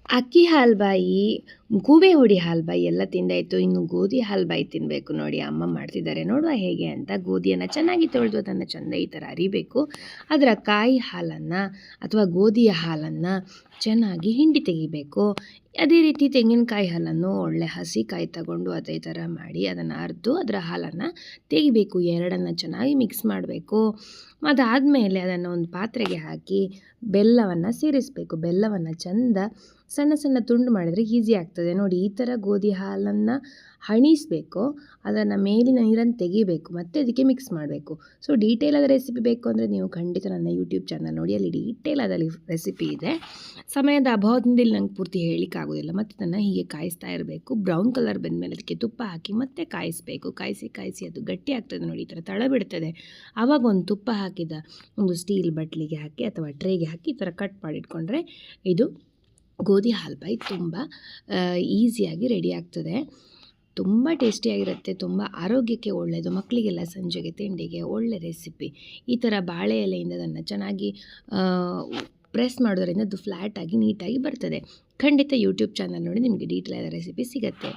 ಅಕ್ಕಿ ಹಾಲ್ಬಾಯಿ, ಗೂಬೆ ಹುಡಿ ಹಾಲ್ಬಾಯಿ ಎಲ್ಲ ತಿಂದಾಯಿತು. ಇನ್ನು ಗೋಧಿ ಹಾಲ್ಬಾಯಿ ತಿನ್ನಬೇಕು ನೋಡಿ. ಅಮ್ಮ ಮಾಡ್ತಿದ್ದಾರೆ, ನೋಡುವ ಹೇಗೆ ಅಂತ. ಗೋಧಿಯನ್ನು ಚೆನ್ನಾಗಿ ತೊಳೆದು ಅದನ್ನು ಚೆಂದ ಈ ಥರ ಅರಿಬೇಕು. ಅದರ ಕಾಯಿ ಹಾಲನ್ನು ಅಥವಾ ಗೋಧಿಯ ಹಾಲನ್ನು ಚೆನ್ನಾಗಿ ಹಿಂಡಿ ತೆಗಿಬೇಕು. ಅದೇ ರೀತಿ ತೆಂಗಿನಕಾಯಿ ಹಾಲನ್ನು ಒಳ್ಳೆ ಹಸಿ ಕಾಯಿ ತಗೊಂಡು ಅದೇ ಥರ ಮಾಡಿ ಅದನ್ನು ಅರೆದು ಅದರ ಹಾಲನ್ನು ತೆಗಿಬೇಕು. ಎರಡನ್ನು ಚೆನ್ನಾಗಿ ಮಿಕ್ಸ್ ಮಾಡಬೇಕು. ಅದಾದಮೇಲೆ ಅದನ್ನು ಒಂದು ಪಾತ್ರೆಗೆ ಹಾಕಿ ಬೆಲ್ಲವನ್ನು ಸೇರಿಸಬೇಕು. ಬೆಲ್ಲವನ್ನು ಚೆಂದ ಸಣ್ಣ ಸಣ್ಣ ತುಂಡು ಮಾಡಿದರೆ ಈಸಿ ಆಗ್ತದೆ ನೋಡಿ. ಈ ಥರ ಗೋಧಿ ಹಾಲನ್ನು ಹಣಿಸಬೇಕು. ಅದನ್ನು ಮೇಲಿನ ನೀರನ್ನು ತೆಗಿಬೇಕು, ಮತ್ತು ಅದಕ್ಕೆ ಮಿಕ್ಸ್ ಮಾಡಬೇಕು. ಸೊ ಡೀಟೇಲ್ ಆದ ರೆಸಿಪಿ ಬೇಕು ಅಂದರೆ ನೀವು ಖಂಡಿತ ನನ್ನ ಯೂಟ್ಯೂಬ್ ಚಾನಲ್ ನೋಡಿ, ಅಲ್ಲಿ ಡೀಟೇಲ್ ಆದಲ್ಲಿ ರೆಸಿಪಿ ಇದೆ. ಸಮಯದ ಅಭಾವದಿಂದ ಇಲ್ಲಿ ನಂಗೆ ಪೂರ್ತಿ ಹೇಳಲಿಕ್ಕಾಗೋದಿಲ್ಲ. ಮತ್ತು ಅದನ್ನು ಹೀಗೆ ಕಾಯಿಸ್ತಾ ಇರಬೇಕು. ಬ್ರೌನ್ ಕಲರ್ ಬಂದಮೇಲೆ ಅದಕ್ಕೆ ತುಪ್ಪ ಹಾಕಿ ಮತ್ತೆ ಕಾಯಿಸಬೇಕು. ಕಾಯಿಸಿ ಅದು ಗಟ್ಟಿ ಆಗ್ತದೆ ನೋಡಿ, ಈ ಥರ ತಳ ಬಿಡ್ತದೆ. ಆವಾಗ ಒಂದು ತುಪ್ಪ ಹಾಕಿದ ಒಂದು ಸ್ಟೀಲ್ ಬಟ್ಲಿಗೆ ಹಾಕಿ ಅಥವಾ ಟ್ರೇಗೆ ಹಾಕಿ ಈ ಥರ ಕಟ್ ಮಾಡಿಟ್ಕೊಂಡ್ರೆ ಇದು ಗೋಧಿ ಹಾಲ್ಬಾಯಿ ತುಂಬ ಈಸಿಯಾಗಿ ರೆಡಿ ಆಗ್ತದೆ. ತುಂಬ ಟೇಸ್ಟಿಯಾಗಿರುತ್ತೆ, ತುಂಬ ಆರೋಗ್ಯಕ್ಕೆ ಒಳ್ಳೆಯದು. ಮಕ್ಕಳಿಗೆಲ್ಲ ಸಂಜೆಗೆ ತಿಂಡಿಗೆ ಒಳ್ಳೆ ರೆಸಿಪಿ. ಈ ಥರ ಬಾಳೆ ಎಲೆಯಿಂದ ಅದನ್ನು ಚೆನ್ನಾಗಿ ಪ್ರೆಸ್ ಮಾಡೋದ್ರಿಂದ ಅದು ಫ್ಲ್ಯಾಟಾಗಿ ನೀಟಾಗಿ ಬರ್ತದೆ. ಖಂಡಿತ ಯೂಟ್ಯೂಬ್ ಚಾನಲ್ ನೋಡಿ, ನಿಮಗೆ ಡೀಟೇಲ್ ಆದ ರೆಸಿಪಿ ಸಿಗುತ್ತೆ.